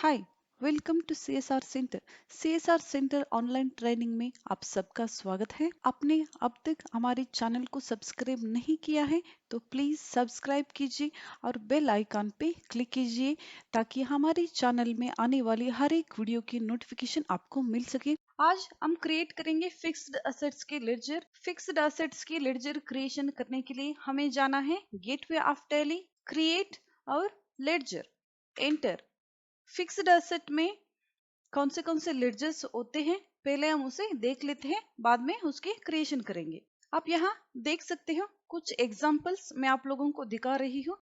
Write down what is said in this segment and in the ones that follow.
Hi, welcome to CSR centre. CSR centre online training में आप सबका स्वागत है। आपने अब तक हमारे चैनल को सब्सक्राइब नहीं किया है तो प्लीज सब्सक्राइब कीजिए और बेल आइकन पे क्लिक कीजिए ताकि हमारे चैनल में आने वाली हर एक वीडियो की नोटिफिकेशन आपको मिल सके। आज हम क्रिएट करेंगे फिक्स्ड असेट्स के लेडजर। फिक्स्ड असेट्स के लेडजर क्रिएशन करने के लिए हमें जाना है गेटवे ऑफ टैली, क्रिएट और लेडजर। एंटर। फिक्स्ड एसेट में कौन से लेडजर्स होते हैं पहले हम उसे देख लेते हैं, बाद में उसके क्रिएशन करेंगे। आप यहाँ देख सकते हो कुछ एग्जांपल्स मैं आप लोगों को दिखा रही हूँ।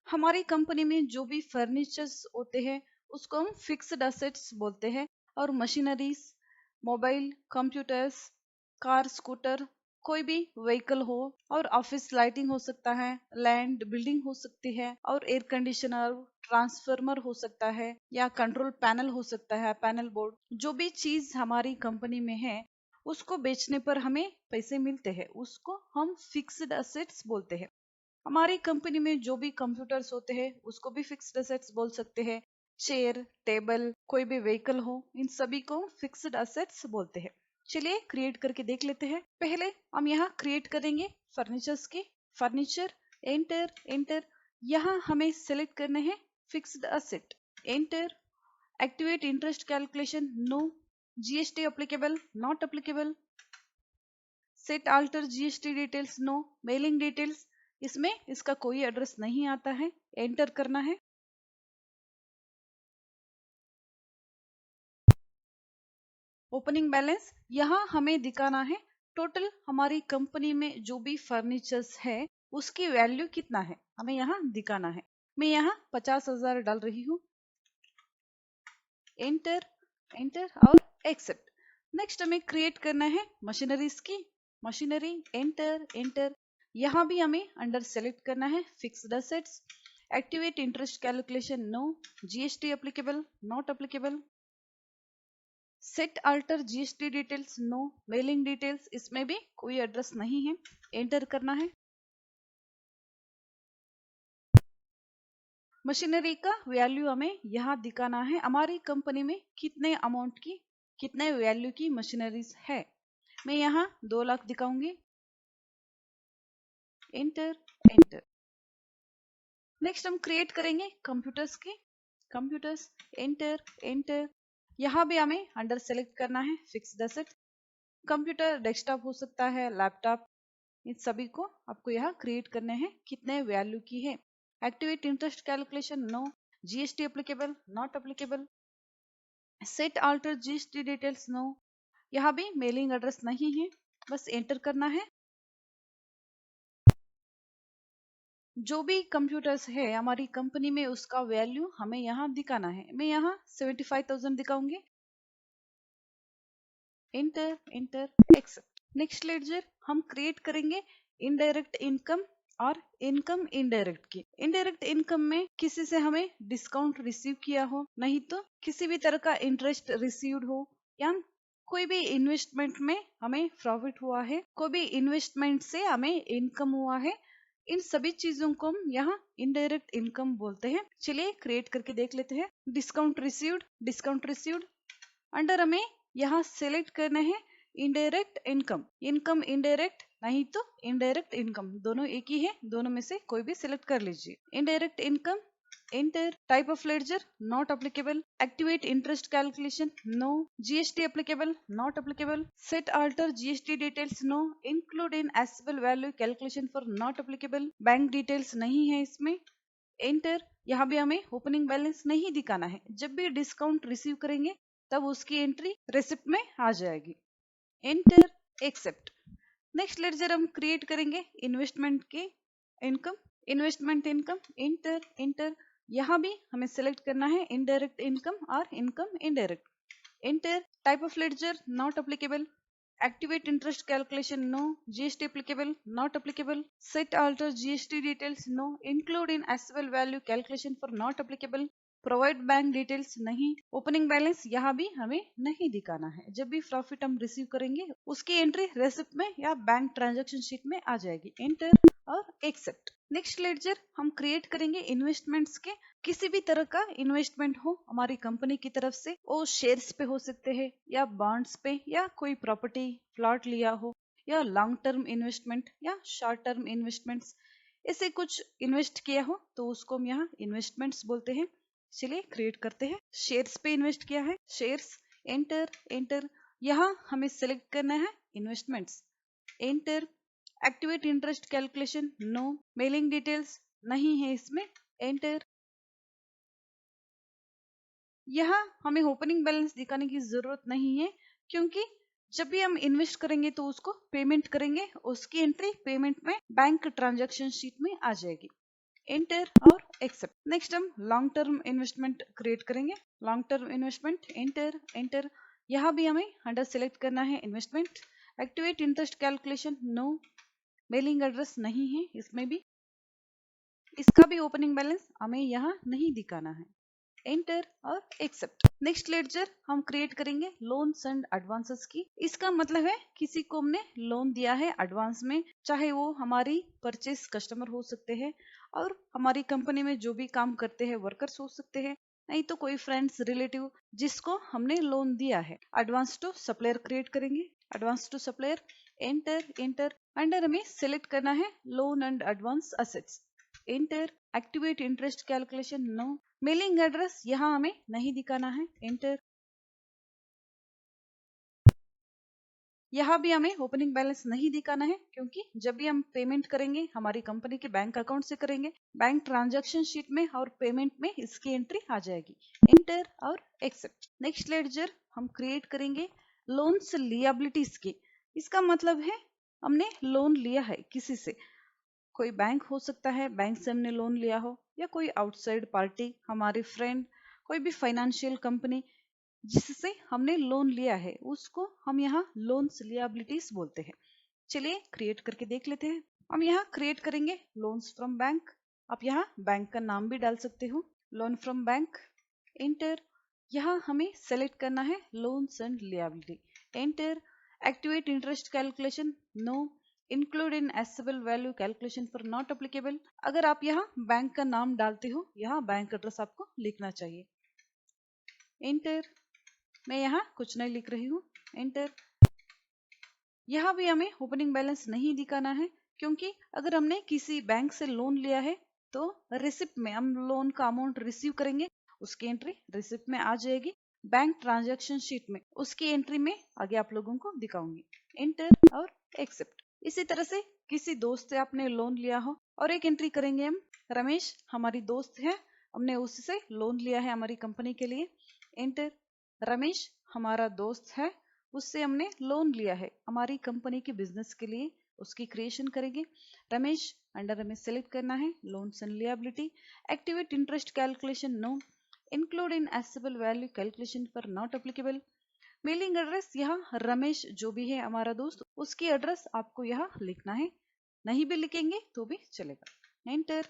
हमारी कंपनी में जो भी फर्नीचर्स होते हैं उसको हम फिक्स्ड एसेट्स बोलते हैं, और machineries, mobile, computers, car, scooter, कोई भी व्हीकल हो, और ऑफिस लाइटिंग हो सकता है, लैंड बिल्डिंग हो सकती है, और एयर कंडीशनर, ट्रांसफार्मर हो सकता है, या कंट्रोल पैनल हो सकता है, पैनल बोर्ड। जो भी चीज हमारी कंपनी में है उसको बेचने पर हमें पैसे मिलते हैं, उसको हम फिक्स्ड एसेट्स बोलते हैं। हमारी कंपनी में जो भी कंप्यूटर्स होते हैं उसको भी फिक्स्ड एसेट्स बोल सकते हैं। चेयर, टेबल, कोई भी व्हीकल हो, इन सभी को फिक्स्ड एसेट्स बोलते हैं। चलिए क्रिएट करके देख लेते हैं। पहले हम यहाँ क्रिएट करेंगे फर्नीचर्स के। Furniture, enter enter. यहाँ हमें सेलेक्ट करने हैं fixed asset. Enter. Activate interest calculation, no. GST applicable, not applicable. Set alter GST details, no. Mailing details, इसमें इसका कोई एड्रेस नहीं आता है, एंटर करना है। ओपनिंग बैलेंस, यहाँ हमें दिखाना है टोटल हमारी कंपनी में जो भी फर्नीचर्स है उसकी वैल्यू कितना है, हमें यहाँ दिखाना है। मैं यहाँ 50,000 डाल रही हूँ। एंटर एंटर और एक्सेप्ट। नेक्स्ट हमें क्रिएट करना है मशीनरीज की। Machinery, enter enter. यहाँ भी हमें अंडर सेलेक्ट करना है fixed assets. Activate interest calculation, no. GST applicable, not applicable. Set alter GST details, no. Mailing details, इसमें भी कोई एड्रेस नहीं है, एंटर करना है। मशीनरी का वैल्यू हमें यहाँ दिखाना है, हमारी कंपनी में कितने अमाउंट की, कितने वैल्यू की मशीनरीज है। मैं यहाँ 2 लाख दिखाऊंगी। Enter enter. नेक्स्ट हम क्रिएट करेंगे कंप्यूटर्स के। Computers, enter enter. यहाँ भी हमें अंडर सेलेक्ट करना है फिक्स्ड एसेट। कंप्यूटर डेस्कटॉप हो सकता है, लैपटॉप, इन सभी को आपको यहाँ क्रिएट करने हैं, कितने वैल्यू की है। Activate interest calculation, no. GST applicable, not applicable. Set alter GST details, no. यहाँ भी मेलिंग एड्रेस नहीं है, बस एंटर करना है। जो भी कंप्यूटर्स है हमारी कंपनी में उसका वैल्यू हमें यहाँ दिखाना है। मैं यहाँ 75,000 दिखाऊंगी। Enter enter, accept. Next ledger हम क्रिएट करेंगे इनडायरेक्ट इनकम और इनकम इनडायरेक्ट की। इनडायरेक्ट इनकम में किसी से हमें डिस्काउंट रिसीव किया हो, नहीं तो किसी भी तरह का इंटरेस्ट रिसीव्ड हो, या कोई भी इन्वेस्टमेंट में हमें प्रॉफिट हुआ है, कोई भी इन्वेस्टमेंट से हमें इनकम हुआ है, इन सभी चीजों को हम यहाँ इनडायरेक्ट इनकम बोलते हैं। चलिए क्रिएट करके देख लेते हैं। Discount received, discount received. Under हमें यहाँ सेलेक्ट करना है इनडायरेक्ट इनकम। इनकम इनडायरेक्ट, नहीं तो इनडायरेक्ट इनकम, दोनों एक ही है, दोनों में से कोई भी सिलेक्ट कर लीजिए। Indirect income, enter. Type of ledger, not applicable. Activate interest calculation, no. GST applicable, not applicable. Set alter GST details, no. Include in assessable value calculation for not applicable. Bank details नहीं है इसमें, enter. यहाँ भी हमें opening balance नहीं दिखाना है, जब भी डिस्काउंट रिसीव करेंगे तब उसकी एंट्री रेसिप्ट में आ जाएगी। Enter, accept. नेक्स्ट लेडजर हम क्रिएट करेंगे इन्वेस्टमेंट के income. Investment income, enter enter. यहाँ भी हमें सेलेक्ट करना है इनडायरेक्ट इनकम और income indirect. Enter. Type of ledger, not applicable. Activate interest calculation, no. GST applicable, not applicable. Set alter GST details, no. Include in asset value calculation for not applicable. Provide bank details नहीं। Opening balance यहाँ भी हमें नहीं दिखाना है, जब भी profit हम रिसीव करेंगे उसकी एंट्री रेसिप्ट में या बैंक ट्रांजैक्शन शीट में आ जाएगी। एंटर और एक्सेप्ट। नेक्स्ट लेडजर हम क्रिएट करेंगे इन्वेस्टमेंट्स के। किसी भी तरह का इन्वेस्टमेंट हो हमारी कंपनी की तरफ से, वो शेयर्स पे हो सकते हैं या बॉन्ड्स पे या कोई प्रॉपर्टी प्लॉट लिया हो या लॉन्ग टर्म इन्वेस्टमेंट या शॉर्ट टर्म इन्वेस्टमेंट्स, ऐसे कुछ इन्वेस्ट किया हो तो उसको हम यहाँ इन्वेस्टमेंट्स बोलते हैं। चलिए क्रिएट करते हैं। शेयर्स पे इन्वेस्ट किया है, शेयर्स, एंटर एंटर। यहाँ हमें सिलेक्ट करना है investments, enter. Activate interest calculation no, mailing details नहीं है इसमें, एंटर। यहाँ हमें ओपनिंग बैलेंस दिखाने की जरूरत नहीं है, क्योंकि जब भी हम इन्वेस्ट करेंगे तो उसको पेमेंट करेंगे, उसकी एंट्री पेमेंट में बैंक ट्रांजैक्शन शीट में आ जाएगी, एंटर और एक्सेप्ट। नेक्स्ट हम लॉन्ग टर्म इन्वेस्टमेंट क्रिएट करेंगे, long term investment, enter enter. यहाँ भी हमें अंडर सेलेक्ट करना है investment. Activate interest calculation no, mailing address नहीं है इसमें भी, इसका भी ओपनिंग बैलेंस हमें यहाँ नहीं दिखाना है, एंटर और एक्सेप्ट। नेक्स्ट लेडजर हम क्रिएट करेंगे लोन्स एंड एडवांसेस की। इसका मतलब है किसी को हमने लोन दिया है एडवांस में, चाहे वो हमारी परचेस कस्टमर हो सकते हैं और हमारी कंपनी में जो भी काम करते हैं वर्कर्स हो सकते हैं, नहीं तो कोई फ्रेंड्स रिलेटिव जिसको हमने लोन दिया है। एडवांस टू सप्लायर क्रिएट करेंगे, advance to supplier, enter enter. Under हमें सिलेक्ट करना है loan and advance assets, enter. Activate interest calculation no, mailing address यहाँ हमें नहीं दिखाना है, एंटर। यहाँ भी हमें ओपनिंग बैलेंस नहीं दिखाना है, क्योंकि जब भी हम पेमेंट करेंगे हमारी कंपनी के बैंक अकाउंट से करेंगे, बैंक ट्रांजैक्शन शीट में और पेमेंट में इसकी एंट्री आ जाएगी, एंटर और एक्सेप्ट। नेक्स्ट लेडजर हम क्रिएट करेंगे लोन्स लिएबिलिटीज की। इसका मतलब है हमने लोन लिया है किसी से, कोई बैंक हो सकता है, बैंक से हमने लोन लिया हो, या कोई आउटसाइड पार्टी, हमारे फ्रेंड, कोई भी फाइनेंशियल कंपनी जिससे हमने लोन लिया है उसको हम यहाँ लोन्स लिएबिलिटीज बोलते हैं। चलिए क्रिएट करके देख लेते हैं। हम यहाँ क्रिएट करेंगे लोन्स फ्रॉम बैंक। आप यहाँ बैंक का नाम भी डाल सकते हो, लोन फ्रॉम बैंक, एंटर। यहाँ हमें सेलेक्ट करना है loans and liability, enter. Activate interest calculation no, include in assessable value calculation for not applicable. अगर आप यहाँ बैंक का नाम डालते हो, यहाँ बैंक एड्रेस आपको लिखना चाहिए, एंटर। मैं यहाँ कुछ नहीं लिख रही हूँ, एंटर। यहाँ भी हमें ओपनिंग बैलेंस नहीं दिखाना है, क्योंकि अगर हमने किसी बैंक से लोन लिया है तो रिसिप्ट में हम लोन का अमाउंट रिसीव करेंगे, उसकी एंट्री रिसिप्ट में आ जाएगी, बैंक ट्रांजैक्शन शीट में उसकी एंट्री में आगे आप लोगों को दिखाऊंगी, एंटर और एक्सेप्ट। इसी तरह से किसी दोस्त से आपने लोन लिया हो और एक एंट्री करेंगे हम, रमेश हमारी दोस्त है, हमने उससे लोन लिया है हमारी कंपनी के लिए, एंटर। रमेश हमारा दोस्त है, उससे हमने लोन लिया है हमारी कंपनी के बिजनेस के लिए, उसकी क्रिएशन करेंगे। रमेश अंडर हमें सेलेक्ट करना है loans and liability. Activate interest calculation no, include in assessable value calculation for not applicable. Mailing address यहाँ रमेश जो भी है हमारा दोस्त, उसकी एड्रेस आपको यहाँ लिखना है, नहीं भी लिखेंगे तो भी चलेगा, एंटर।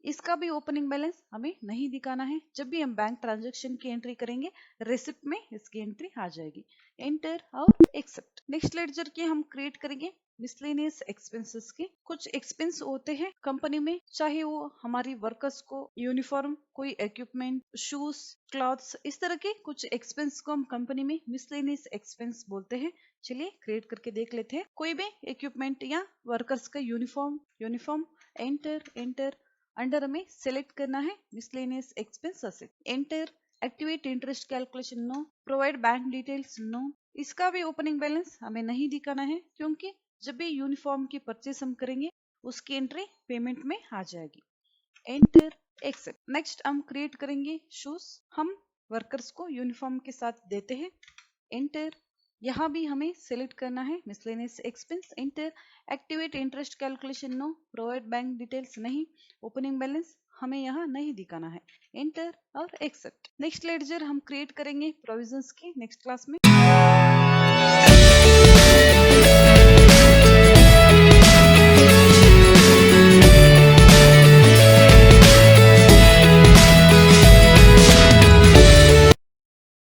इसका भी ओपनिंग बैलेंस हमें नहीं दिखाना है, जब भी हम बैंक ट्रांजैक्शन की एंट्री करेंगे रिसिप्ट में इसकी एंट्री आ जाएगी, एंटर और एक्सेप्ट। नेक्स्ट लेडजर के हम क्रिएट करेंगे मिसलेनियस एक्सपेंसेस के। कुछ एक्सपेंस होते हैं कंपनी में, चाहे वो हमारी वर्कर्स को यूनिफॉर्म, कोई इक्विपमेंट, शूज, क्लॉथ्स, इस तरह के कुछ एक्सपेंस को हम कंपनी में मिसलेनियस एक्सपेंस बोलते हैं। चलिए क्रिएट करके देख लेते हैं। कोई भी इक्विपमेंट या वर्कर्स का यूनिफॉर्म, एंटर एंटर। अंडर हमें सेलेक्ट करना है miscellaneous expense asset, enter. Activate interest calculation no, provide bank details no. इसका भी ओपनिंग बैलेंस हमें नहीं दिखाना है, क्योंकि जब भी यूनिफॉर्म की परचेस हम करेंगे उसकी एंट्री पेमेंट में आ जाएगी, एंटर एक्सेप्ट। नेक्स्ट हम क्रिएट करेंगे शूज, हम वर्कर्स को यूनिफॉर्म के साथ देते हैं, एंटर। यहाँ भी हमें सेलेक्ट करना है miscellaneous expense, enter. Activate interest calculation no, provide bank details नहीं, ओपनिंग बैलेंस हमें यहाँ नहीं दिखाना है, एंटर और एक्सेप्ट। नेक्स्ट लेडजर हम क्रिएट करेंगे प्रोविजंस की नेक्स्ट क्लास में।